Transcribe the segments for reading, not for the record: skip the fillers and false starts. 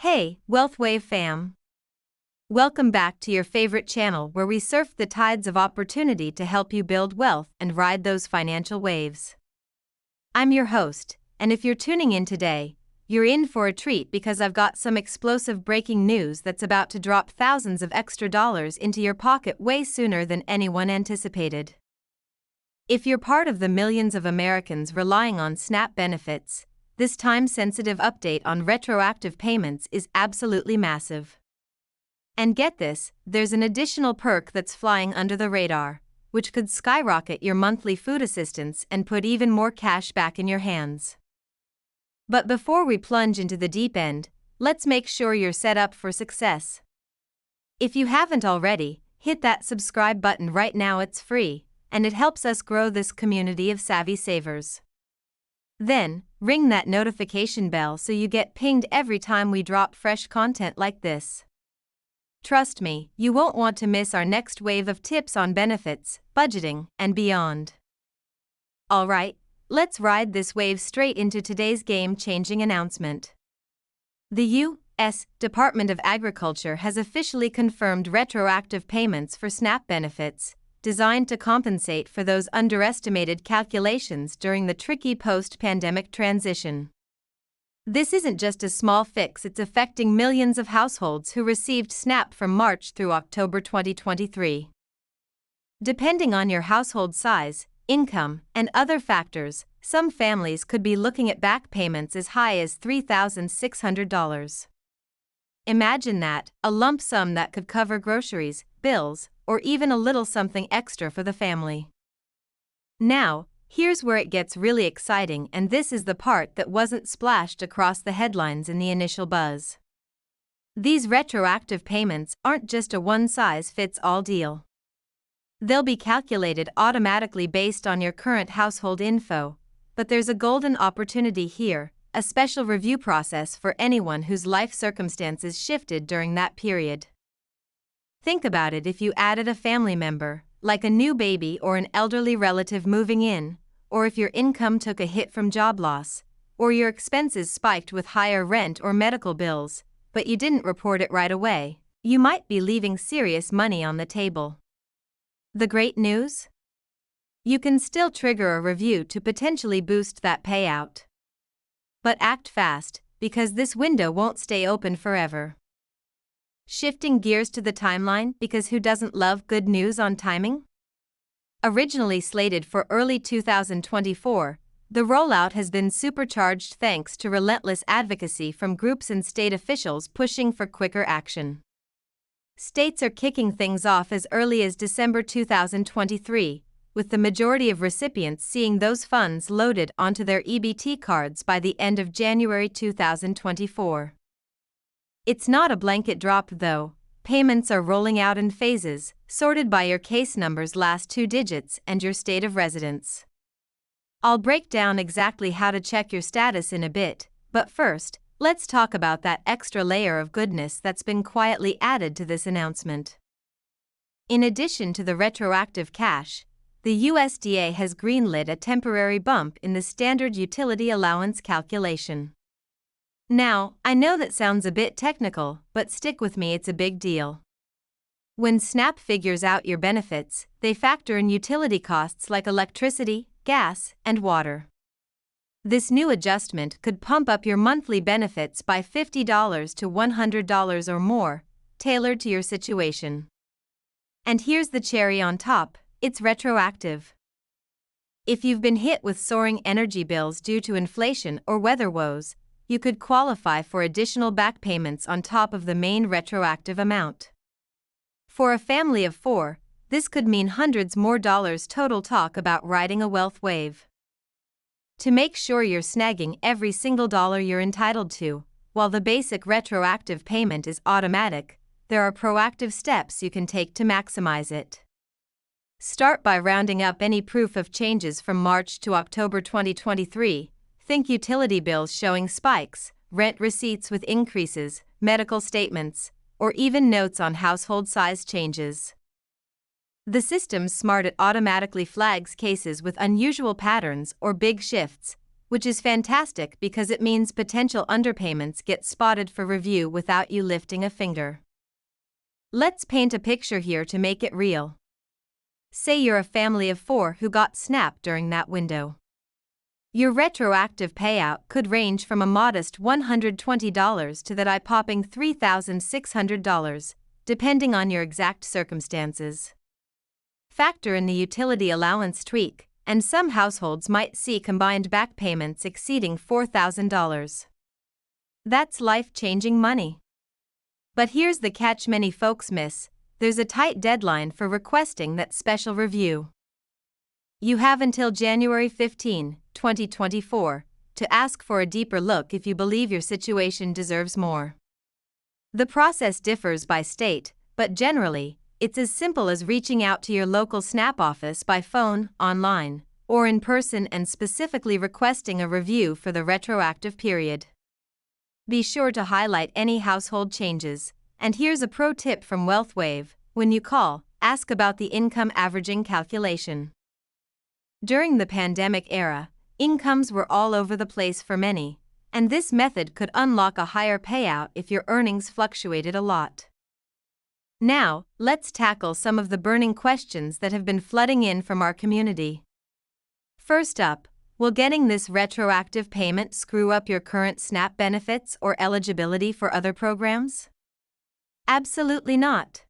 Hey, WealthWave fam! Welcome back to your favorite channel where we surf the tides of opportunity to help you build wealth and ride those financial waves. I'm your host, and if you're tuning in today, you're in for a treat because I've got some explosive breaking news that's about to drop thousands of extra dollars into your pocket way sooner than anyone anticipated. If you're part of the millions of Americans relying on SNAP benefits, this time-sensitive update on retroactive payments is absolutely massive. And get this, there's an additional perk that's flying under the radar, which could skyrocket your monthly food assistance and put even more cash back in your hands. But before we plunge into the deep end, let's make sure you're set up for success. If you haven't already, hit that subscribe button right now. It's free, and it helps us grow this community of savvy savers. Then, ring that notification bell so you get pinged every time we drop fresh content like this. Trust me, you won't want to miss our next wave of tips on benefits, budgeting, and beyond. Alright, let's ride this wave straight into today's game-changing announcement. The U.S. Department of Agriculture has officially confirmed retroactive payments for SNAP benefits, designed to compensate for those underestimated calculations during the tricky post-pandemic transition. This isn't just a small fix, it's affecting millions of households who received SNAP from March through October 2023. Depending on your household size, income, and other factors, some families could be looking at back payments as high as $3,600. Imagine that, a lump sum that could cover groceries, bills, or even a little something extra for the family. Now, here's where it gets really exciting, and this is the part that wasn't splashed across the headlines in the initial buzz. These retroactive payments aren't just a one-size-fits-all deal. They'll be calculated automatically based on your current household info, but there's a golden opportunity here, a special review process for anyone whose life circumstances shifted during that period. Think about it: if you added a family member, like a new baby or an elderly relative moving in, or if your income took a hit from job loss, or your expenses spiked with higher rent or medical bills, but you didn't report it right away, you might be leaving serious money on the table. The great news? You can still trigger a review to potentially boost that payout. But act fast, because this window won't stay open forever. Shifting gears to the timeline, because who doesn't love good news on timing? Originally slated for early 2024, the rollout has been supercharged thanks to relentless advocacy from groups and state officials pushing for quicker action. States are kicking things off as early as December 2023, with the majority of recipients seeing those funds loaded onto their EBT cards by the end of January 2024. It's not a blanket drop though. Payments are rolling out in phases, sorted by your case number's last two digits and your state of residence. I'll break down exactly how to check your status in a bit, but first, let's talk about that extra layer of goodness that's been quietly added to this announcement. In addition to the retroactive cash, the USDA has greenlit a temporary bump in the standard utility allowance calculation. Now, I know that sounds a bit technical, but stick with me, it's a big deal. When SNAP figures out your benefits, they factor in utility costs like electricity, gas, and water. This new adjustment could pump up your monthly benefits by $50 to $100 or more, tailored to your situation. And here's the cherry on top: it's retroactive. If you've been hit with soaring energy bills due to inflation or weather woes, you could qualify for additional back payments on top of the main retroactive amount. For a family of four, this could mean hundreds more dollars total. Talk about riding a wealth wave. To make sure you're snagging every single dollar you're entitled to, while the basic retroactive payment is automatic, there are proactive steps you can take to maximize it. Start by rounding up any proof of changes from March to October 2023. Think utility bills showing spikes, rent receipts with increases, medical statements, or even notes on household size changes. The system's smart; it automatically flags cases with unusual patterns or big shifts, which is fantastic because it means potential underpayments get spotted for review without you lifting a finger. Let's paint a picture here to make it real. Say you're a family of 4 who got SNAP during that window. Your retroactive payout could range from a modest $120 to that eye-popping $3,600, depending on your exact circumstances. Factor in the utility allowance tweak, and some households might see combined back payments exceeding $4,000. That's life-changing money. But here's the catch many folks miss: there's a tight deadline for requesting that special review. You have until January 15, 2024, to ask for a deeper look if you believe your situation deserves more. The process differs by state, but generally, it's as simple as reaching out to your local SNAP office by phone, online, or in person and specifically requesting a review for the retroactive period. Be sure to highlight any household changes, and here's a pro tip from WealthWave: when you call, ask about the income averaging calculation. During the pandemic era, incomes were all over the place for many, and this method could unlock a higher payout if your earnings fluctuated a lot. Now, let's tackle some of the burning questions that have been flooding in from our community. First up, will getting this retroactive payment screw up your current SNAP benefits or eligibility for other programs? Absolutely not.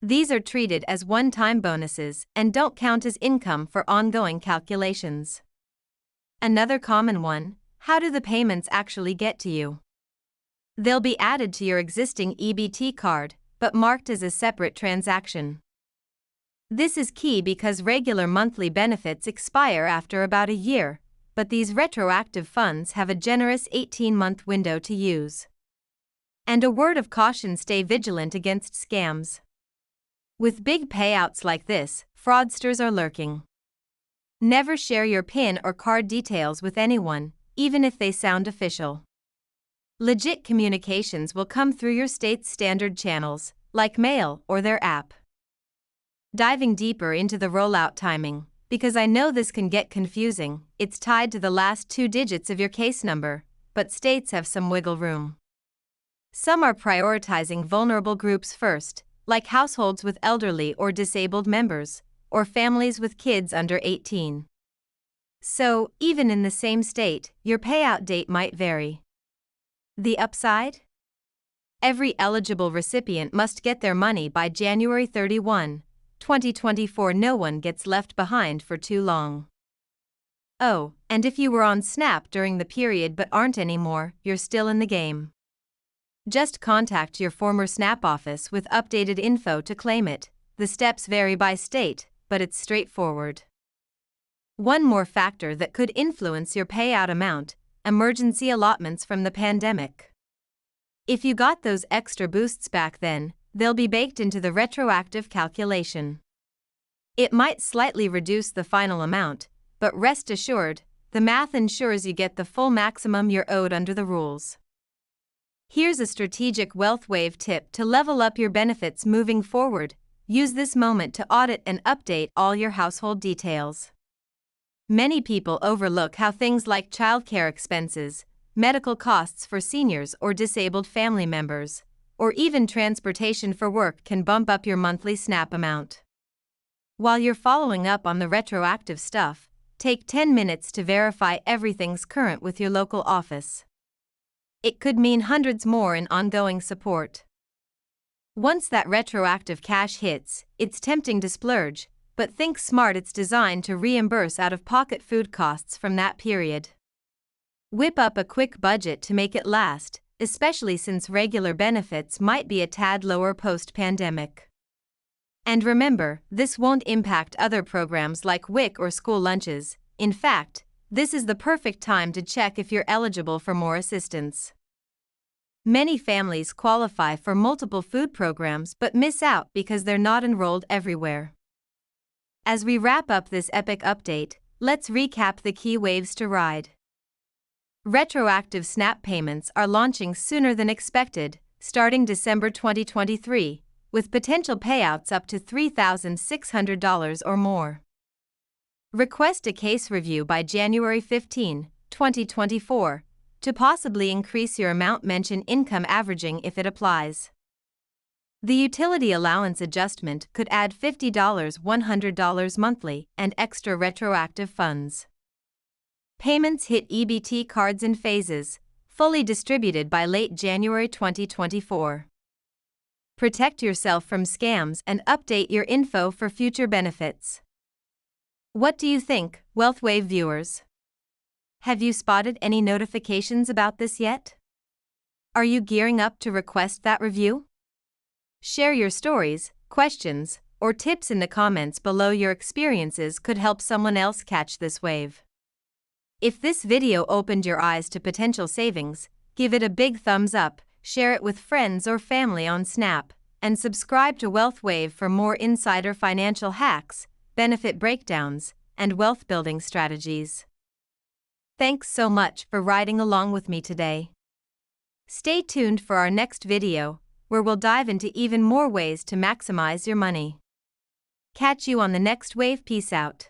These are treated as one-time bonuses and don't count as income for ongoing calculations. Another common one: how do the payments actually get to you? They'll be added to your existing EBT card, but marked as a separate transaction. This is key because regular monthly benefits expire after about a year, but these retroactive funds have a generous 18-month window to use. And a word of caution: stay vigilant against scams. With big payouts like this, fraudsters are lurking. Never share your PIN or card details with anyone, even if they sound official. Legit communications will come through your state's standard channels, like mail or their app. Diving deeper into the rollout timing, because I know this can get confusing, it's tied to the last 2 digits of your case number, but states have some wiggle room. Some are prioritizing vulnerable groups first, like households with elderly or disabled members, or families with kids under 18. So, even in the same state, your payout date might vary. The upside? Every eligible recipient must get their money by January 31, 2024. No one gets left behind for too long. Oh, and if you were on SNAP during the period but aren't anymore, you're still in the game. Just contact your former SNAP office with updated info to claim it. The steps vary by state, but it's straightforward. One more factor that could influence your payout amount: emergency allotments from the pandemic. If you got those extra boosts back then, they'll be baked into the retroactive calculation. It might slightly reduce the final amount, but rest assured, the math ensures you get the full maximum you're owed under the rules. Here's a strategic WealthWave tip to level up your benefits moving forward: use this moment to audit and update all your household details. Many people overlook how things like childcare expenses, medical costs for seniors or disabled family members, or even transportation for work can bump up your monthly SNAP amount. While you're following up on the retroactive stuff, take 10 minutes to verify everything's current with your local office. It could mean hundreds more in ongoing support. Once that retroactive cash hits, it's tempting to splurge, but think smart: it's designed to reimburse out-of-pocket food costs from that period. Whip up a quick budget to make it last, especially since regular benefits might be a tad lower post-pandemic. And remember, this won't impact other programs like WIC or school lunches. In fact, this is the perfect time to check if you're eligible for more assistance. Many families qualify for multiple food programs but miss out because they're not enrolled everywhere. As we wrap up this epic update, let's recap the key waves to ride. Retroactive SNAP payments are launching sooner than expected, starting December 2023, with potential payouts up to $3,600 or more. Request a case review by January 15, 2024, to possibly increase your amount mentioned income averaging if it applies. The utility allowance adjustment could add $50, $100 monthly, and extra retroactive funds. Payments hit EBT cards in phases, fully distributed by late January 2024. Protect yourself from scams and update your info for future benefits. What do you think, WealthWave viewers? Have you spotted any notifications about this yet? Are you gearing up to request that review? Share your stories, questions, or tips in the comments below. Your experiences could help someone else catch this wave. If this video opened your eyes to potential savings, give it a big thumbs up, share it with friends or family on Snap, and subscribe to WealthWave for more insider financial hacks, benefit breakdowns, and wealth building strategies. Thanks so much for riding along with me today. Stay tuned for our next video, where we'll dive into even more ways to maximize your money. Catch you on the next wave. Peace out.